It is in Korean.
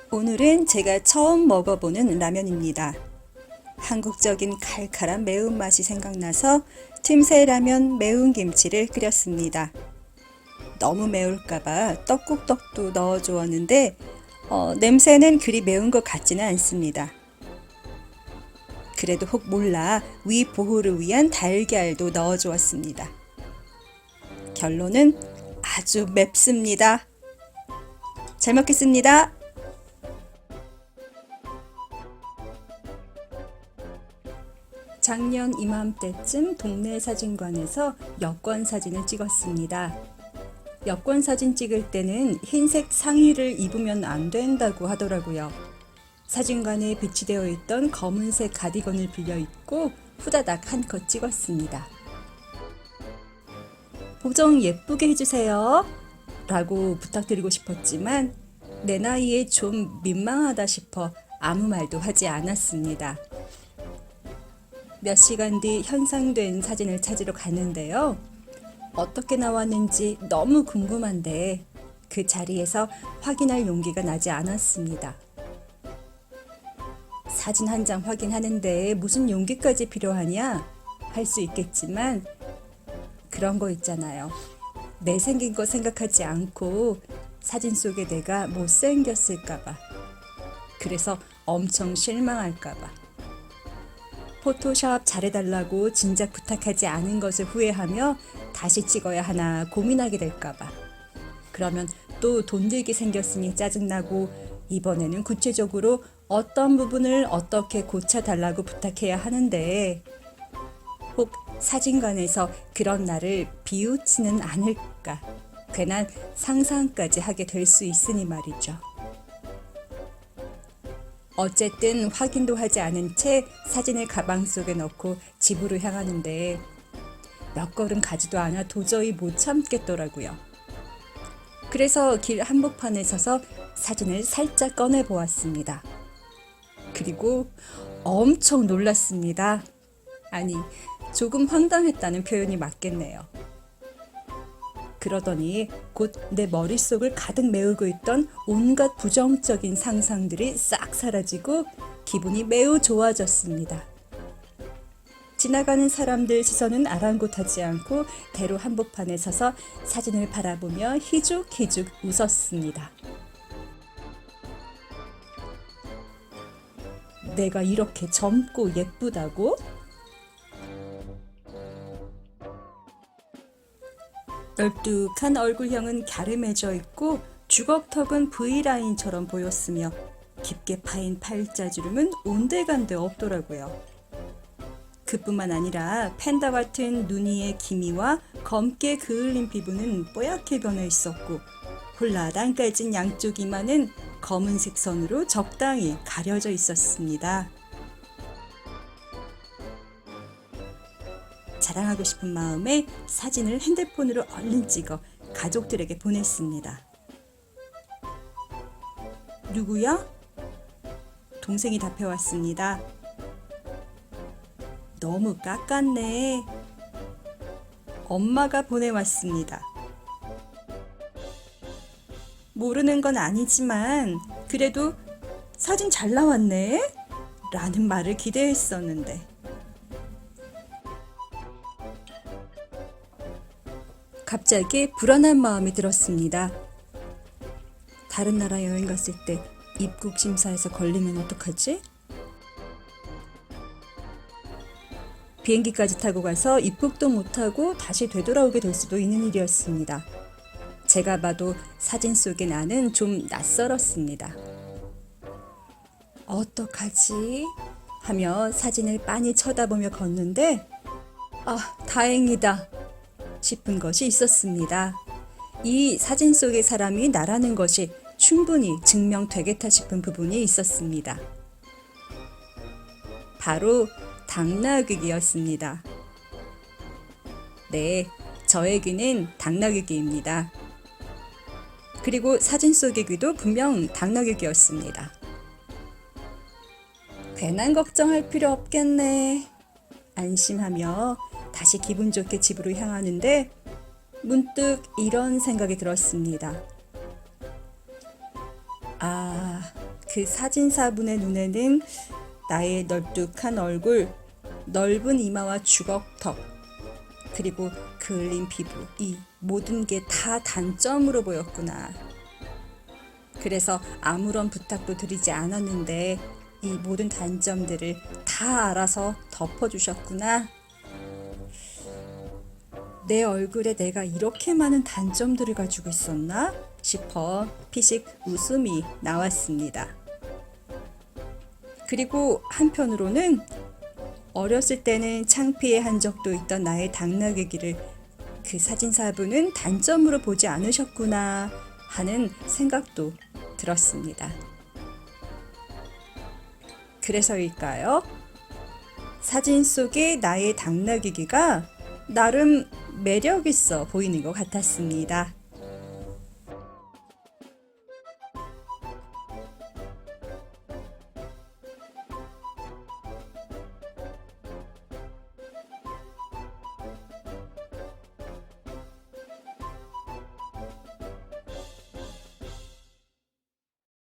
오늘은 제가 처음 먹어보는 라면입니다. 한국적인 칼칼한 매운맛이 생각나서 틈새 라면 매운 김치를 끓였습니다. 너무 매울까봐 떡국떡도 넣어주었는데 냄새는 그리 매운 것 같지는 않습니다. 그래도 혹 몰라 위 보호를 위한 달걀도 넣어주었습니다. 결론은 아주 맵습니다. 잘 먹겠습니다. 작년 이맘때쯤 동네 사진관에서 여권 사진을 찍었습니다. 여권 사진 찍을 때는 흰색 상의를 입으면 안 된다고 하더라고요. 사진관에 비치되어 있던 검은색 가디건을 빌려 입고 후다닥 한컷 찍었습니다. 보정 예쁘게 해주세요 라고 부탁드리고 싶었지만 내 나이에 좀 민망하다 싶어 아무 말도 하지 않았습니다. 몇 시간 뒤 현상된 사진을 찾으러 갔는데요. 어떻게 나왔는지 너무 궁금한데 그 자리에서 확인할 용기가 나지 않았습니다. 사진 한 장 확인하는데 무슨 용기까지 필요하냐? 할 수 있겠지만 그런 거 있잖아요. 내 생긴 거 생각하지 않고 사진 속에 내가 못생겼을까봐. 그래서 엄청 실망할까봐. 포토샵 잘해달라고 진작 부탁하지 않은 것을 후회하며 다시 찍어야 하나 고민하게 될까봐. 그러면 또 돈 들게 생겼으니 짜증나고 이번에는 구체적으로 어떤 부분을 어떻게 고쳐달라고 부탁해야 하는데 혹 사진관에서 그런 나를 비웃지는 않을까 괜한 상상까지 하게 될 수 있으니 말이죠. 어쨌든 확인도 하지 않은 채 사진을 가방 속에 넣고 집으로 향하는데 몇 걸음 가지도 않아 도저히 못 참겠더라고요. 그래서 길 한복판에 서서 사진을 살짝 꺼내 보았습니다. 그리고 엄청 놀랐습니다. 아니, 조금 황당했다는 표현이 맞겠네요. 그러더니 곧 내 머릿속을 가득 메우고 있던 온갖 부정적인 상상들이 싹 사라지고 기분이 매우 좋아졌습니다. 지나가는 사람들 시선은 아랑곳하지 않고 대로 한복판에 서서 사진을 바라보며 희죽희죽 웃었습니다. 내가 이렇게 젊고 예쁘다고? 널뚝한 얼굴형은 갸름해져 있고 주걱턱은 V라인처럼 보였으며 깊게 파인 팔자주름은 온데간데 없더라고요. 그뿐만 아니라 팬더 같은 눈 위의 기미와 검게 그을린 피부는 뽀얗게 변해 있었고 홀라당 깔진 양쪽 이마는 검은색 선으로 적당히 가려져 있었습니다. 자랑하고 싶은 마음에 사진을 핸드폰으로 얼른 찍어 가족들에게 보냈습니다. 누구야? 동생이 답해왔습니다. 너무 깎았네. 엄마가 보내왔습니다. 모르는 건 아니지만 그래도 사진 잘 나왔네? 라는 말을 기대했었는데 갑자기 불안한 마음이 들었습니다. 다른 나라 여행 갔을 때 입국 심사에서 걸리면 어떡하지? 비행기까지 타고 가서 입국도 못하고 다시 되돌아오게 될 수도 있는 일이었습니다. 제가 봐도 사진 속의 나는 좀 낯설었습니다. 어떡하지? 하며 사진을 빤히 쳐다보며 걷는데 다행이다 싶은 것이 있었습니다. 이 사진 속의 사람이 나라는 것이 충분히 증명되겠다 싶은 부분이 있었습니다. 바로 당나귀였습니다. 네, 저의 귀는 당나귀입니다. 그리고 사진 속의 귀도 분명 당나귀였습니다. 괜한 걱정할 필요 없겠네. 안심하며 다시 기분 좋게 집으로 향하는데 문득 이런 생각이 들었습니다. 그 사진사분의 눈에는 나의 널뚝한 얼굴, 넓은 이마와 주걱턱, 그리고 그을린 피부, 이 모든 게 다 단점으로 보였구나. 그래서 아무런 부탁도 드리지 않았는데 이 모든 단점들을 다 알아서 덮어주셨구나. 내 얼굴에 내가 이렇게 많은 단점들을 가지고 있었나 싶어 피식 웃음이 나왔습니다. 그리고 한편으로는 어렸을 때는 창피해한 적도 있던 나의 당나귀기를 그 사진사분은 단점으로 보지 않으셨구나 하는 생각도 들었습니다. 그래서일까요? 사진 속의 나의 당나귀기가 나름 매력 있어 보이는 것 같았습니다.